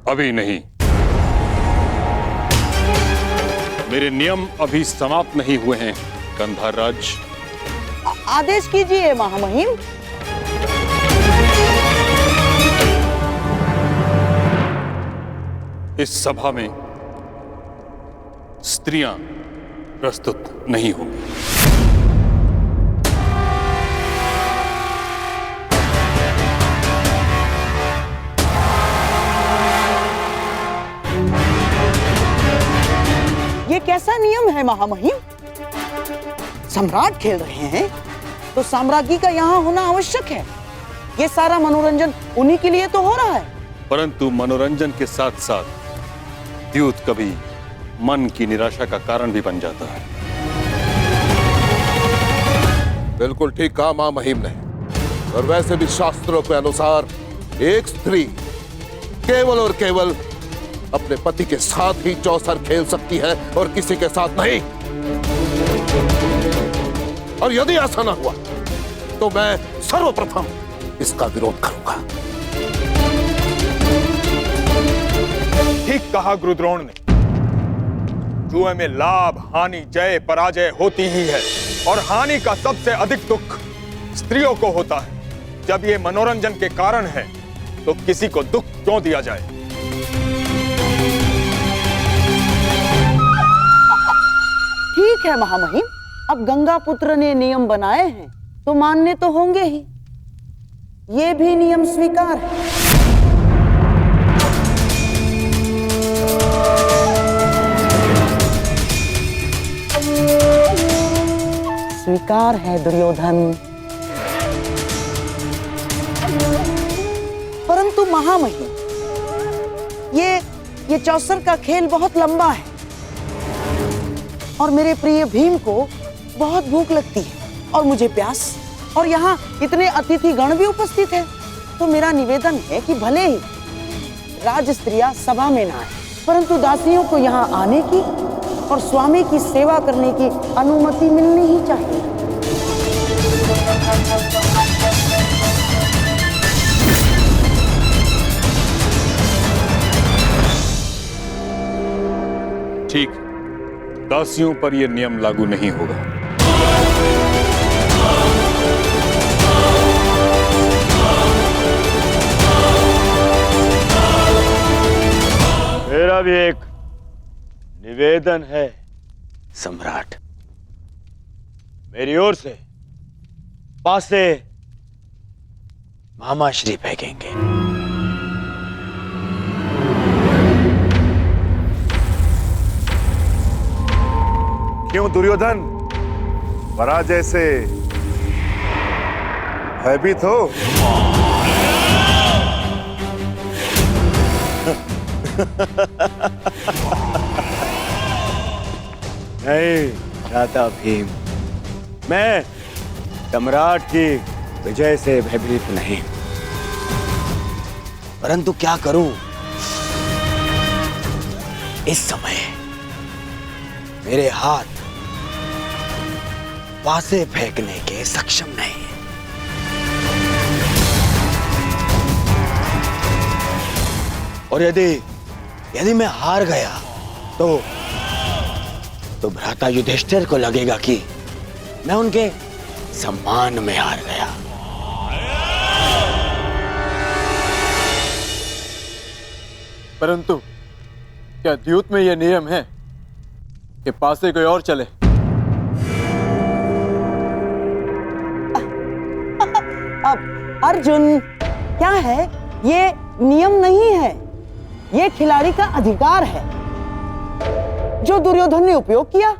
अभी नहीं। मेरे नियम अभी समाप्त नहीं हुए हैं गंधार राज। आदेश कीजिए महामहिम। इस सभा में स्त्रियां प्रस्तुत नहीं होंगी। ये कैसा नियम है महामहिम? सम्राट खेल रहे हैं तो साम्राज्ञी का यहाँ होना आवश्यक है। ये सारा मनोरंजन उन्हीं के लिए तो हो रहा है। परंतु मनोरंजन के साथ साथ द्यूत कभी मन की निराशा का कारण भी बन जाता है। बिल्कुल ठीक कहा मां महिम ने। और वैसे भी शास्त्रों के अनुसार एक स्त्री केवल और केवल अपने पति के साथ ही चौसर खेल सकती है और किसी के साथ नहीं। और यदि ऐसा ना हुआ तो मैं सर्वप्रथम इसका विरोध करूंगा। ठीक कहा गुरुद्रोण ने। जुए में लाभ हानि जय पराजय होती ही है और हानि का सबसे अधिक दुख स्त्रियों को होता है। जब ये मनोरंजन के कारण है तो किसी को दुख क्यों दिया जाए? ठीक है महामहिम, अब गंगा पुत्र ने नियम बनाए हैं तो मानने तो होंगे ही। ये भी नियम स्वीकार है। स्वीकार है दुर्योधन। परंतु महामहिम, ये चौसर का खेल बहुत लंबा है और मेरे प्रिय भीम को बहुत भूख लगती है और मुझे प्यास, और यहाँ इतने अतिथि गण भी उपस्थित हैं। तो मेरा निवेदन है कि भले ही राज स्त्रियां सभा में ना आए, परंतु दासियों को यहाँ आने की और स्वामी की सेवा करने की अनुमति मिलनी ही चाहिए। ठीक, दासियों पर यह नियम लागू नहीं होगा। मेरा भी एक निवेदन है सम्राट। मेरी ओर से पासे मामाश्री फेंकेंगे। क्यों दुर्योधन, पराजय से भयभीत हो? नहीं चाहता भीम, मैं सम्राट की विजय से भयभीत नहीं, परंतु क्या करूं, इस समय मेरे हाथ पासे फेंकने के सक्षम नहीं। और यदि मैं हार गया तो भ्राता युधिष्ठिर को लगेगा कि मैं उनके सम्मान में हार गया। परंतु क्या द्यूत में यह नियम है कि पासे कोई और चले? अब अर्जुन, क्या है, ये नियम नहीं है, ये खिलाड़ी का अधिकार है जो दुर्योधन ने उपयोग किया।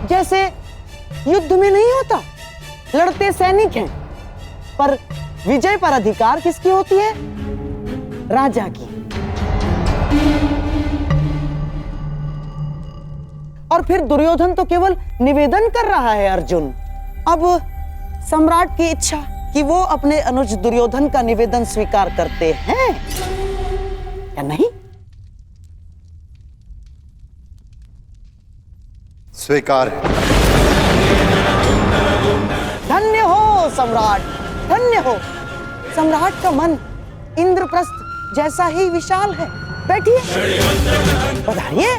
जैसे युद्ध में नहीं होता, लड़ते सैनिक हैं, पर विजय पर अधिकार किसकी होती है? राजा की। और फिर दुर्योधन तो केवल निवेदन कर रहा है अर्जुन। अब सम्राट की इच्छा कि वो अपने अनुज दुर्योधन का निवेदन स्वीकार करते हैं या नहीं? स्वीकार है। धन्य हो सम्राट, धन्य हो। सम्राट का मन इंद्रप्रस्थ जैसा ही विशाल है। बैठिए, पधारिए।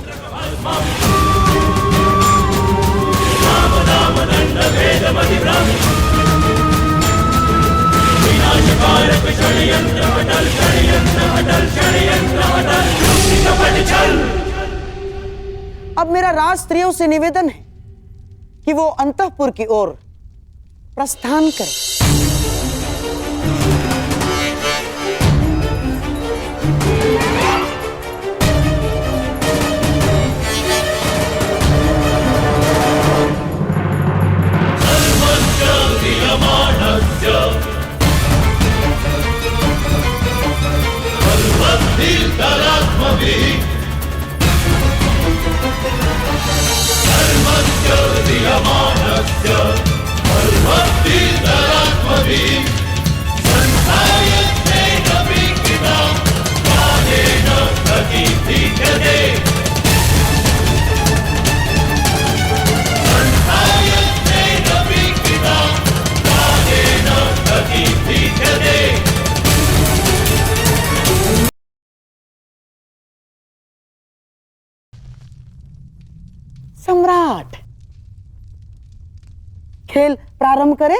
अब मेरा राज स्त्रियों से निवेदन है कि वो अंतःपुर की ओर प्रस्थान करें। सम्राट, खेल प्रारंभ करें।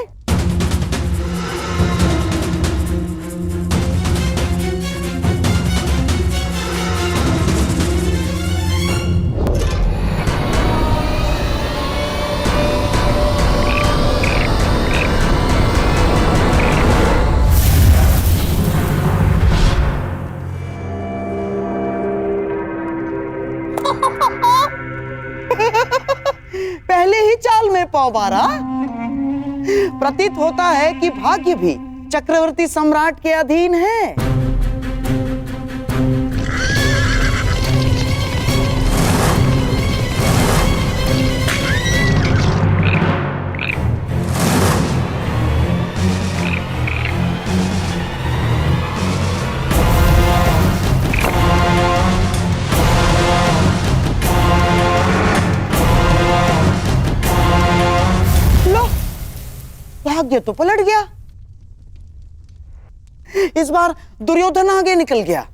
पहले ही चाल में पाव मारा। प्रतीत होता है कि भाग्य भी चक्रवर्ती सम्राट के अधीन है। भाग्य तो पलट गया। इस बार दुर्योधन आगे निकल गया।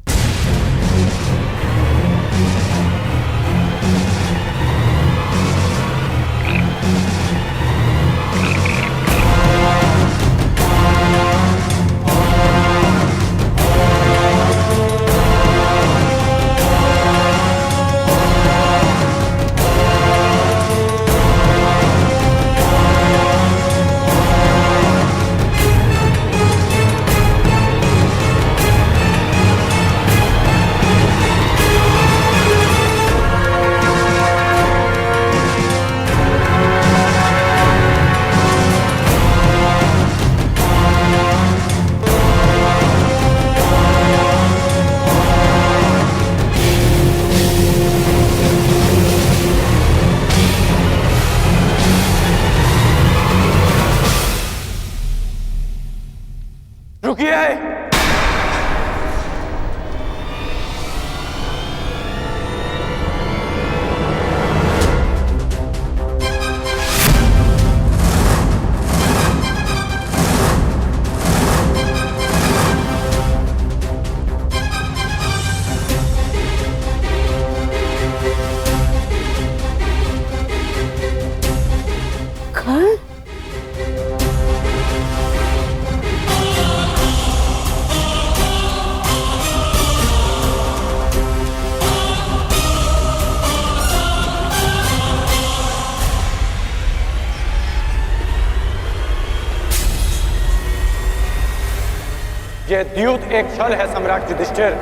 यह द्यूत एक छल है सम्राट युधिष्ठिर।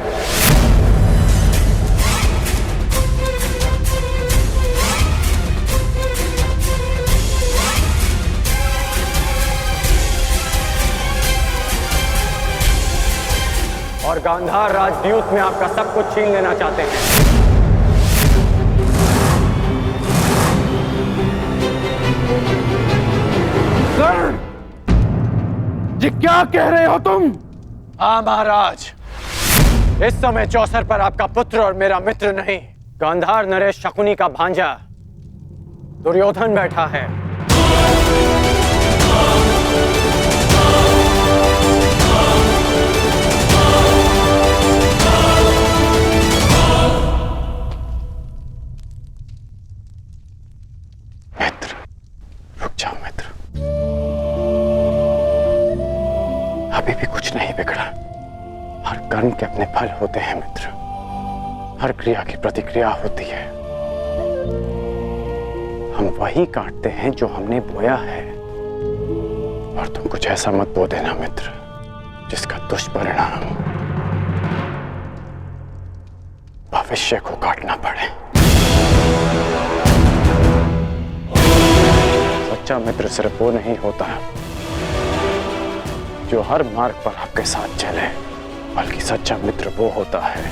और गांधार राजद्यूत में आपका सब कुछ छीन लेना चाहते हैं। कर्ण, ये क्या कह रहे हो तुम? हाँ महाराज, इस समय चौसर पर आपका पुत्र और मेरा मित्र नहीं, गांधार नरेश शकुनी का भांजा दुर्योधन बैठा है। हर कर्म के अपने फल होते हैं मित्र, हर क्रिया की प्रतिक्रिया होती है। हम वही काटते हैं जो हमने बोया है। और तुम कुछ ऐसा मत बो देना मित्र जिसका दुष्परिणाम भविष्य को काटना पड़े। सच्चा मित्र सिर्फ वो नहीं होता जो हर मार्ग पर आपके साथ चले, बल्कि सच्चा मित्र वो होता है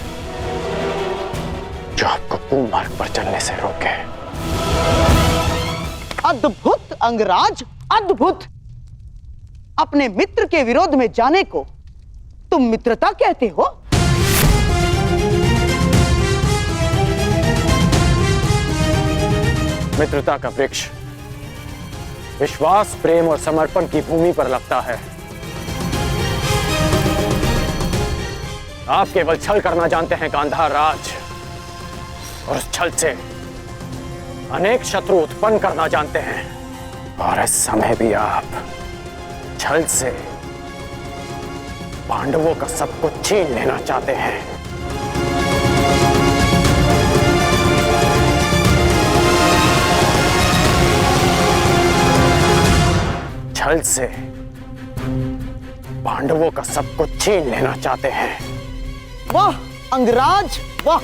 जो आपको कुमार्ग पर चलने से रोके। अद्भुत अंगराज, अद्भुत। अपने मित्र के विरोध में जाने को तुम मित्रता कहते हो? मित्रता का वृक्ष विश्वास, प्रेम और समर्पण की भूमि पर लगता है। आप केवल छल करना जानते हैं गांधार राज, और उस छल से अनेक शत्रु उत्पन्न करना जानते हैं। और इस समय भी आप छल से पांडवों का सब कुछ छीन लेना चाहते हैं। छल से पांडवों का सब कुछ छीन लेना चाहते हैं। वाह अंगराज वाह।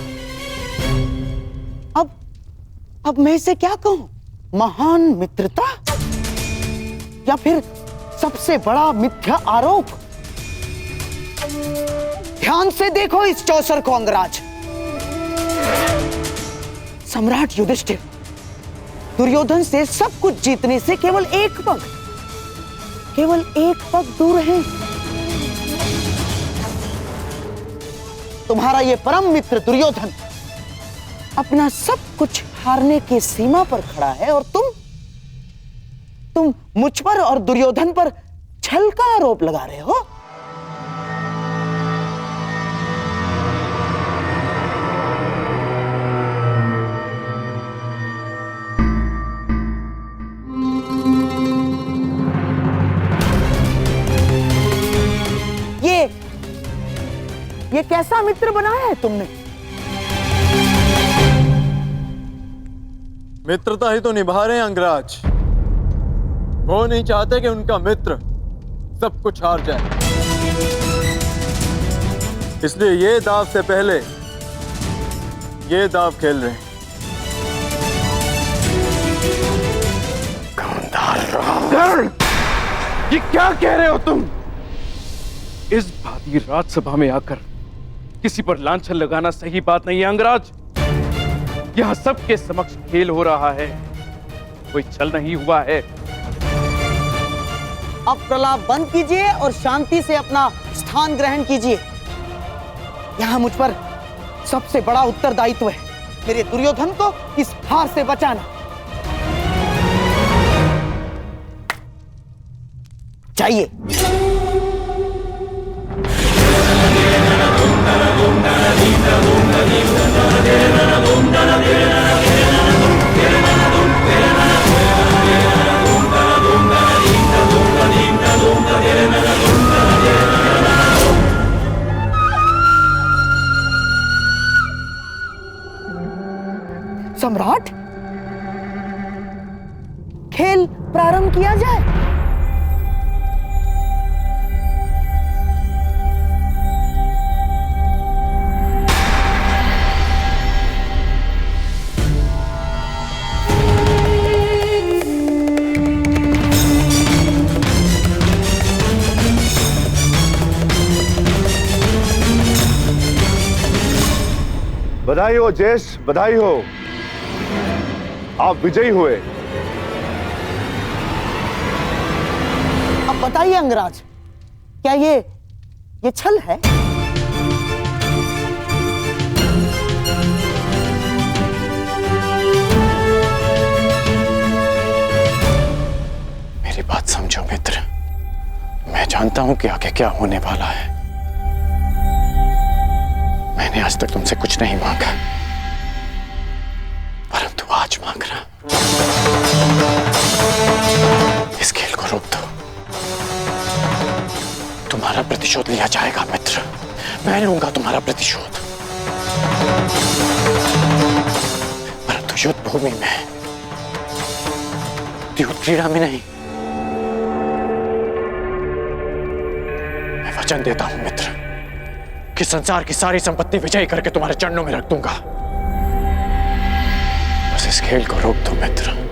अब मैं इसे क्या कहूं? महान मित्रता या फिर सबसे बड़ा मिथ्या आरोप? ध्यान से देखो इस चौसर को अंगराज। सम्राट युधिष्ठिर दुर्योधन से सब कुछ जीतने से केवल एक पग दूर है। तुम्हारा ये परम मित्र दुर्योधन अपना सब कुछ हारने की सीमा पर खड़ा है, और तुम मुझ पर और दुर्योधन पर छल का आरोप लगा रहे हो। ये कैसा मित्र बनाया है तुमने? मित्रता ही तो निभा रहे हैं अंगराज। वो नहीं चाहते कि उनका मित्र सब कुछ हार जाए, इसलिए ये दाव से पहले ये दाव खेल रहे हैं। ये क्या कह रहे हो तुम? इस भांति राजसभा में आकर किसी पर लांछन लगाना सही बात नहीं है अंगराज। यहां सबके समक्ष खेल हो रहा है, कोई छल नहीं हुआ है। अब प्रलाप बंद कीजिए और शांति से अपना स्थान ग्रहण कीजिए। यहां मुझ पर सबसे बड़ा उत्तरदायित्व है, मेरे दुर्योधन को इस हार से बचाना। चाहिए सम्राट, खेल प्रारंभ किया जाए। बधाई हो जयेश, बधाई हो, आप विजयी हुए। अब बताइए अंगराज, क्या ये छल है? मेरी बात समझो मित्र, मैं जानता हूं कि आगे क्या होने वाला है। मैंने आज तक तुमसे कुछ नहीं मांगा, परंतु आज मांग रहा। इस खेल को रोक दो, तुम्हारा प्रतिशोध लिया जाएगा मित्र। मैं लूंगा तुम्हारा प्रतिशोध, परंतु युद्ध भूमि में, युद्ध क्रीड़ा में नहीं। मैं वचन देता हूं मित्र कि संसार की सारी संपत्ति विजयी करके तुम्हारे चरणों में रख दूंगा। बस इस खेल को रोक दो मित्र।